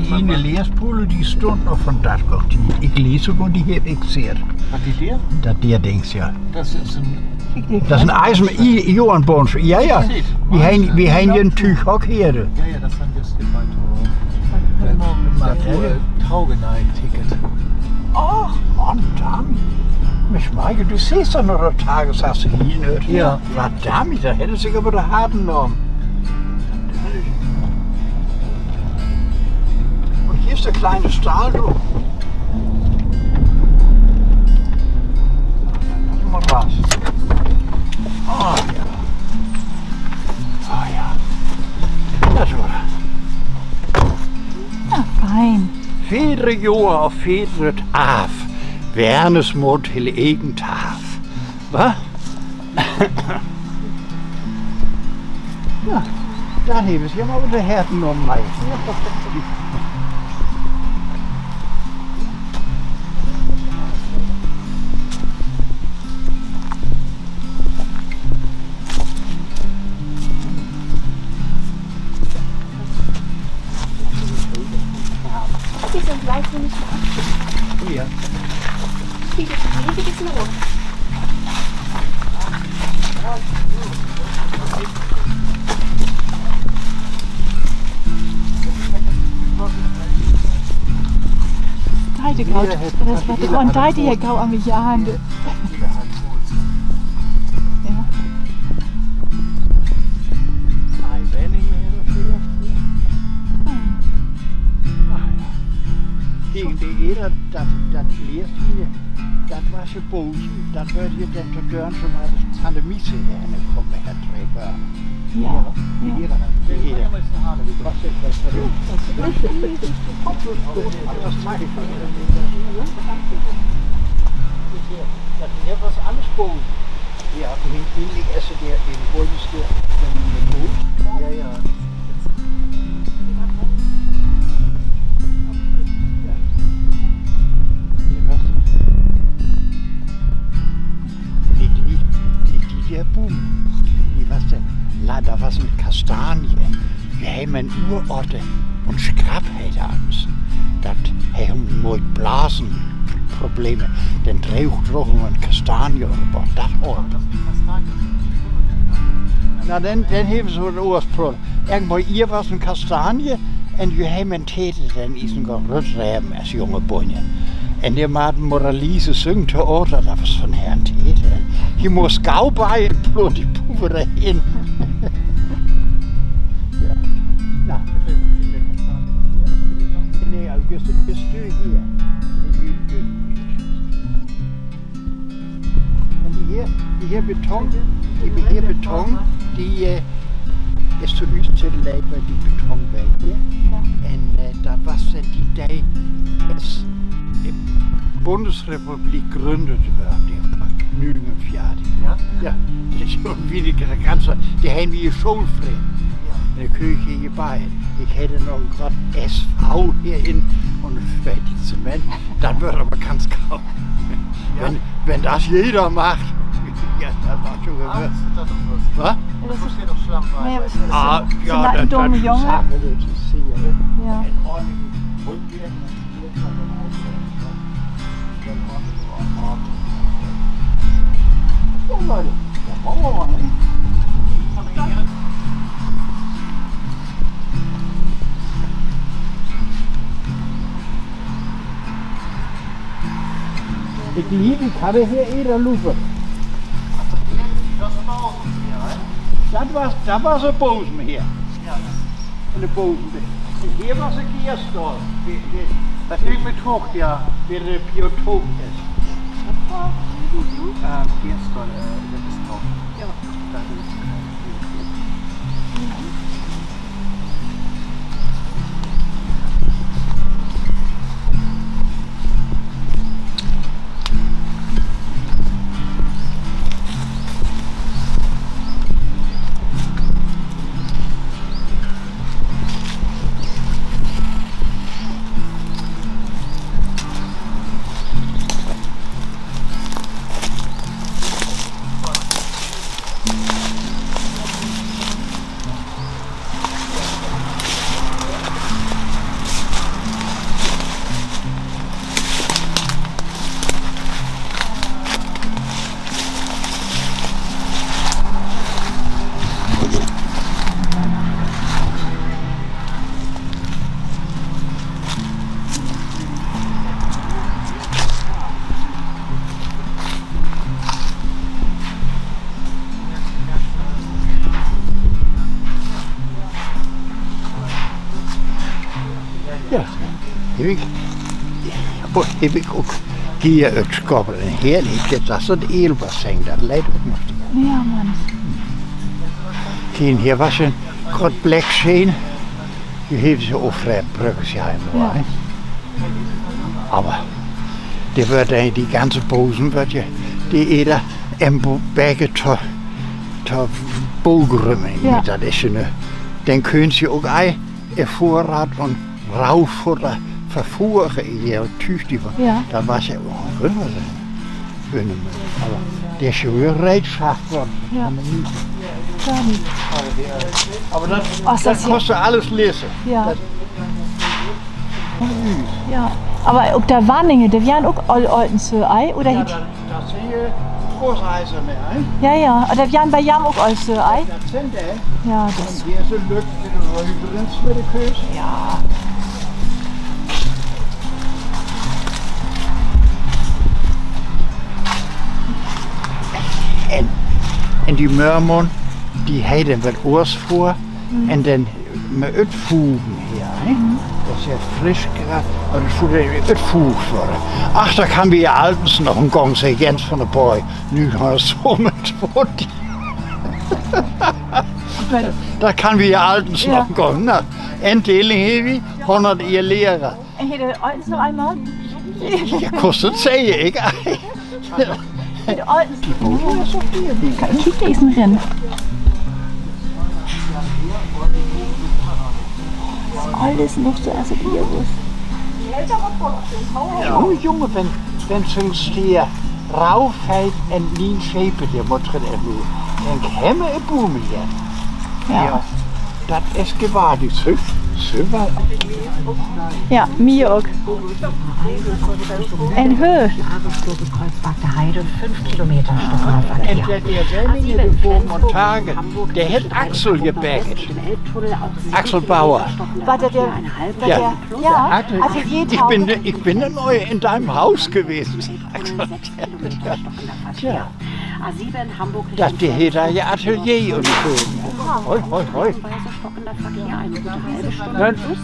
ene leerspullen die stond nog van dat kant. Ik lees ook, die heb ik zeer. Wat die leer? Dat der Dings, ja. Dat is een... Dat is een ijs met Johan Boons. Ja, ja. We hebben een tuig ook hier. Ja, ja, dat zijn dus die beiden. Maar voor Taugenei-Ticket. Ach, man, dan. Mischmeike, du siehst doch noch der Tagesasse hier nicht. Ja. Verdammt, da hätte sich aber der Harten genommen. Und hier ist der kleine Stahl, du. Lass mal was. Oh ja. Oh ja. Das war. Ja, fein. Federe Joa auf Federet Af. Wernes mod til egen taf. Hva? Ja, der hæves jeg må det her den om mig. Die sind gleich so nicht mehr. Ja. Die ist in Rot. Tijde gauw, dat is wat gewoon tijde hier gauw aan mijn jaren. Ja. Gegen det ene, der læste hier, der var så bosen, der var det den til døren, som havde Tante Misse her, han kom med her 3 børn. Ja. Det er das hier was alles bosen. Ja, egentlig altså der en hurtigst der, den bosen. Ja, ja. Der Boom. Die was denn? Da war eine Kastanie. Wir haben eine Urorte und Skrabheit abends. Das haben wir mit Blasenprobleme. Den Drehhochtrochen und Kastanie oder das Ort. Na, dann haben sie so ein Ursprung. Irgendwo ihr was eine Kastanie und wir haben einen Täter, den isen går rødræben als junge bonje. En der maten Moralise syngt til order, der var sådan her en tætte. I må skavbeje på de puvere ind. Ja. Nå. Nej, altså, det styr her. Men de her beton, de jeg stod lyst til at lage, hvad de betonvæg. En der var sådan de dage, Bundesrepublik gründet werden, Nürnberg fertig. Ja? Ja, das ist schon wieder ganz, die haben wir schulfrei. Ja. Da kriege ich hier bei. Ich hätte noch gerade SV hierhin und fertig Zement. Dann wird aber ganz kaum. Ja. Wenn das jeder macht, ja, dann war schon gewöhnt. Was? Das steht doch Schlamm bei. Nee, Ah, ja, een domme jongen. Sachen zu sehen. Ja. En ordentlichen Hund werden. Ja, Leute, da wollen wir mal, ne? Ik liebe, ik had hier eerder lopen. Dat was een bozen hier. Ja. En de bozen. En hier was een keerstal. Dat is niet met hoog, ja. Weer de biotoop is. Gestern, das ist drauf. Ja. Da ist Ja. Heb ik ook hier uitskoppelen. Hier ligt het, dat is het eelbassin, dat leidt ook nog. Ja, Mann. Kijk, hier was een groot blik zien. Hier heeft ze ook vrij Bruggesheim. Ja. Aber die wird die ganze Bosen wird ja die jeder im Berge zur Bogrümmen. Ja. Das ist ja ne. Dann können sie auch ein Vorrat und Raufutter verfuhren hier tüchtig. Ja. Da war ja auch ein Römer. Aber der ist schon wieder Reitschaft worden. Ja. Gar nicht. Aber das, Ach, das das hier- kostet alles lesen. Ja. Das- Ja. Aber ob der Warninge, der wären auch all alten so ei oder Ja, hit? das sind hier Großeiserne, ein. Ja, ja. Oder wären bei Jam auch all so ei? Das sind Ja, das. Und hier ist ein Lück mit den Römerins mit der Köse. Ja. En die Mörmon, die heiden wat oors voor. En dan met uitvoegen hier. Hè? Dat is ja frisch gerade. Und es wurde uitvoegd worden. Ach, da kan we ja altens nog een gang zeggen, Jens van der Boy. Nu har så met wordt. Da kan we ja altens Ja. nog een gang. Nou, en deling heb we 100 jaar leren. En hier der alten noch einmal? Je kost het zeggen, ik. Der alten. Kiek diesen Rennen. Alles noch so als ihr wusst. Jongen, wenn zo'n stier rauwheid en niet schepen, die moet je er nu. En hemme en boemen hier. Ja. Dat is geweldig. Zo wel. Ja, mir auch. En Höhe. Kreuzberger Heide, 5 Kilometer Stockholmer En Verkehr. der derjenige voor montage, der heeft Axel gebackt. Axel Bauer. War der der? War Ja. der? Ja. Atelier Ich bin der Neue in deinem Haus gewesen. Tja. A7 Hamburg Das die hat da ja Atelier und so. Hoi, hoi, hoi. stockender Verkehr, eine gute halbe Stunde Dann, plus.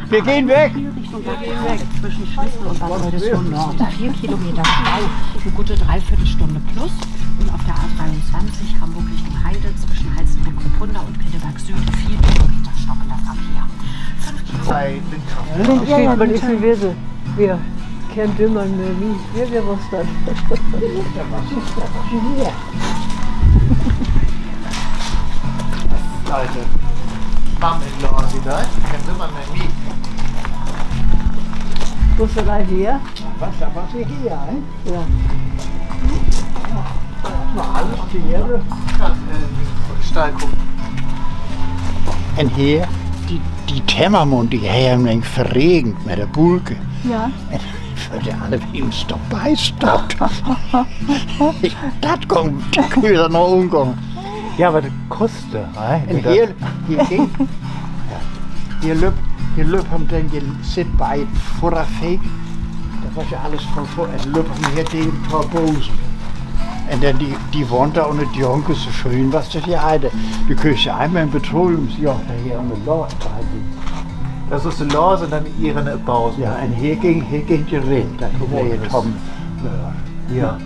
wir gehen weg. Richtung Bergheide zwischen Schlüssel und Bad Oldesloe Nord. 4 Kilometer Stau, eine gute Dreiviertelstunde plus. Und auf der A23 Hamburg Richtung Heide zwischen Halstenberg-Kupunda und Pinneberg Süd 4 Kilometer stockender Verkehr. 5 Kilometer. Ja, Man ist gewesen. Wir kennen Dümmern mehr nie. Wir was dann. Leute, Mom-in-law, sie da? Kennen Sie mal nie. Wo ist er hier? Was, da war sie hier, hein? Ja. Alles hier. Stall gucken. En hier, die Temmermond, die hebben hem verregend met de boelken. Ja. En voor de alle hem stop bijstopt. Dat kon kun je er nog omkomen. Ja, aber das kostet, En hier ging, ja, hier loopt hem dan, je zit bij het voorafveek. Dat was ja alles van voor. En loopt hem hier tegen het bozen. En dan die woont daar onder die jongen zo schön was das hier heide. Du kannst ja einmal ein Petroleumsjoch hier um den Lord behalten. Das ist die Lose und dann ihre Pause. Ja, en hier ging je rin. Dat Geworden je is. Tom. Ja.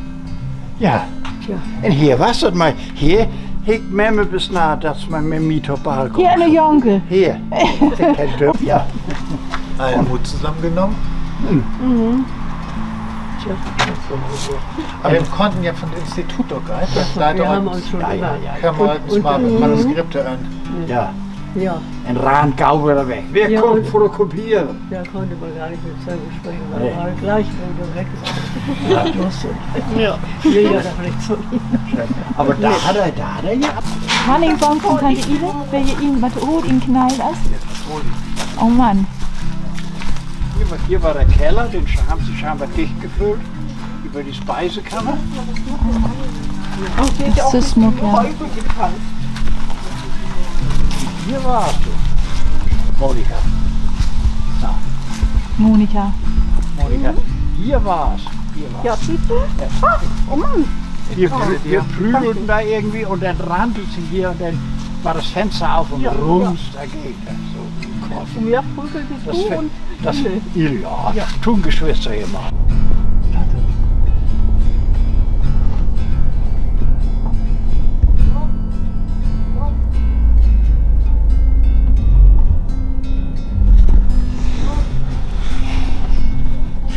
Ja. En hier was dat maar. Hier ik met me besnaard dat ze me met mij op balkon. Hier eine Jonke. Hier. Ik ken het. Ja. Einen Mut zusammengenommen. Aber wir konnten ja von dem Institut doch gar nicht. Wir haben uns schon Ja, immer. ja, ja. Können wir uns mal Manuskripte an. Ja. Ja, En Raan gauw weer weg. Weer Ja, komt und- fotocopiëren. da konnte man gar nicht mit Zeugen sprechen, weil Nee. war gleich, wo du weg ist. Lustig. Ja. Will ja doch nicht so. Aber da hat er ja. Wanneer bank van Tante Ile, wil je ihn met de hoed in knallen als? Oh Mann. Hier war der Keller, den haben sie scheinbar dicht gefüllt. Über die Speisekammer. Das ist Smuck, ja. Hier warst du. Monika. Monika. Monika. Hier war's. Ja, siehst du? Wir prügelten da irgendwie und dann rannte sie hier und dann war das Fenster auf und rums dagegen. So, Gott. Und wer prügelt die Das, du und das, Ile. ja, tun Geschwister immer.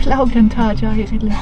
Schlauchplantage, ja, hier rille.